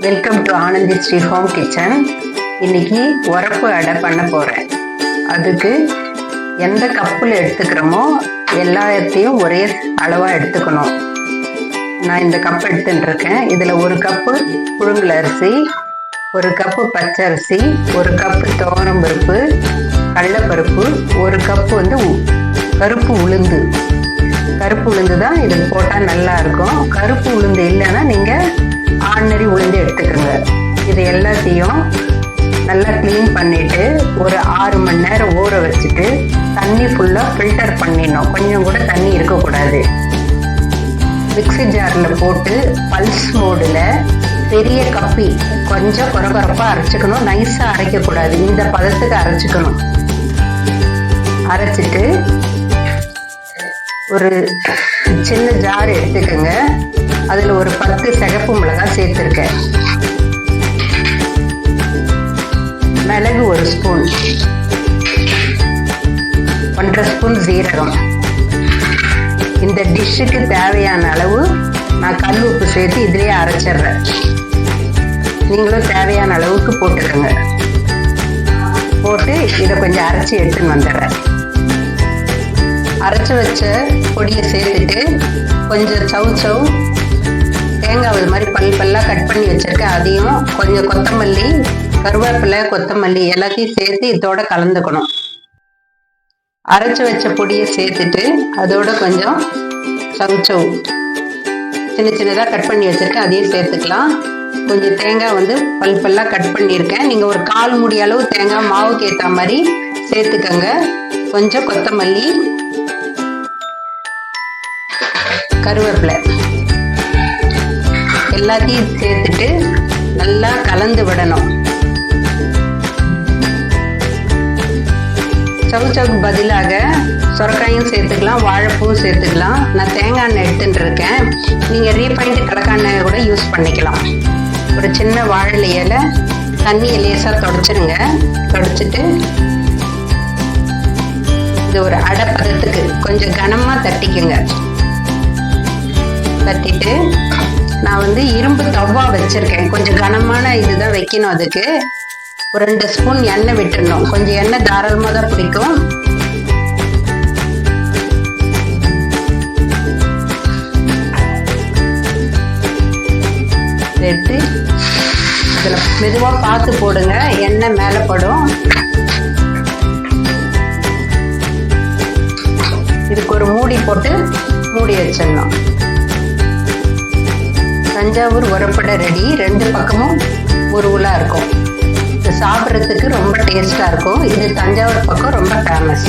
Welcome to Anandhi Sri home kitchen. இன்னைக்கு உரப்பு அடை பண்ண போகிறேன். அதுக்கு எந்த கப்பில் எடுத்துக்கிறோமோ எல்லாத்தையும் ஒரே அளவாக எடுத்துக்கணும். நான் இந்த கப் எடுத்துட்டுருக்கேன். இதில் ஒரு கப்பு புழுங்கல் அரிசி, ஒரு கப்பு பச்சை அரிசி, ஒரு கப்பு துவரம்பருப்பு, கடலைப்பருப்பு, ஒரு கப்பு கருப்பு உளுந்து. கருப்பு உளுந்து தான் இதுக்கு போட்டால் நல்லா இருக்கும். கருப்பு உளுந்து இல்லைன்னா நீங்கள் ஆர்டினரி உளுந்து எடுத்துக்கோங்க. இது எல்லாத்தையும் நல்லா க்ளீன் பண்ணிவிட்டு ஒரு 6 மணி நேரம் ஊற வச்சுட்டு தண்ணி ஃபுல்லாக ஃபில்டர் பண்ணிடணும். கொஞ்சம் கூட தண்ணி இருக்கக்கூடாது. மிக்ஸி ஜாரில் போட்டு பல்ஸ் மோடில் பெரிய கப்பி கொஞ்சம் குறகுறப்பாக அரைச்சிக்கணும். நைஸாக அரைக்கக்கூடாது. இந்த பதத்துக்கு அரைச்சிக்கணும். அரைச்சிட்டு ஒரு சின்ன ஜார் எடுத்துக்கோங்க. அதில் ஒரு 10 சிகப்பு மிளகாய் சேர்த்துருக்கேன். மிளகு 1 ஸ்பூன், 1.5 ஸ்பூன் சீரகம். இந்த டிஷ்ஷுக்கு தேவையான அளவு நான் கல் உப்பு சேர்த்து இதுலேயே அரைச்சிட்றேன். நீங்களும் தேவையான அளவுக்கு போட்டுக்கோங்க. போட்டு இதை கொஞ்சம் அரைச்சி எடுத்துன்னு வந்துடுறேன். அரைச்சி வச்ச பொடியை சேர்த்துட்டு கொஞ்சம் சவு தேங்காய் இது மாதிரி பல்லாக கட் பண்ணி வச்சுருக்கேன். அதையும் கொஞ்சம் கொத்தமல்லி, கருவேப்பிலை, கொத்தமல்லி எல்லாத்தையும் சேர்த்து இதோட கலந்துக்கணும். அரைச்சி வச்ச பொடியை சேர்த்துட்டு அதோட கொஞ்சம் சவு சின்ன சின்னதாக கட் பண்ணி வச்சுருக்கேன். அதையும் சேர்த்துக்கலாம். கொஞ்சம் தேங்காய் பல்லாக கட் பண்ணியிருக்கேன். நீங்கள் ஒரு 1/4 மூடி அளவு தேங்காய் மாவுக்கு ஏற்ற மாதிரி சேர்த்துக்கோங்க. கொஞ்சம் கொத்தமல்லி, கருவேப்பிலை எல்லாத்தையும் சேர்த்துட்டு நல்லா கலந்து விடணும். சவுக்கு பதிலாக சொரக்காயும் சேர்த்துக்கலாம், வாழைப்பூவும் சேர்த்துக்கலாம். நான் தேங்காய் எண்ணெய் எடுத்துட்டு இருக்கேன். நீங்கள் ரீஃபைண்டு கடலெண்ணெய் கூட யூஸ் பண்ணிக்கலாம். ஒரு சின்ன வாழை இலையில தண்ணியை லேசாக தொடச்சிடுங்க. தொடச்சிட்டு இது ஒரு அடை பதத்துக்கு கொஞ்சம் கனமாக தட்டிக்குங்க. தட்டிட்டு நான் இரும்பு தவா வச்சிருக்கேன். கொஞ்சம் கனமான இதுதான் வைக்கணும். அதுக்கு ஒரு 2 ஸ்பூன் எண்ணெய் விட்டுடணும். கொஞ்சம் எண்ணெய் தாராளமாக தான் பிடிக்கும். சேர்த்து இதில் மெதுவாக பார்த்து போடுங்க. எண்ணெய் மேலே படும். இதுக்கு ஒரு மூடி போட்டு மூடி வச்சிடணும். தஞ்சாவூர் உரப்படை ரெடி. 2 பக்கமும் உருவலாக இருக்கும். இது சாப்பிட்றதுக்கு ரொம்ப டேஸ்டாக இருக்கும். இது தஞ்சாவூர் பக்கம் ரொம்ப ஃபேமஸ்.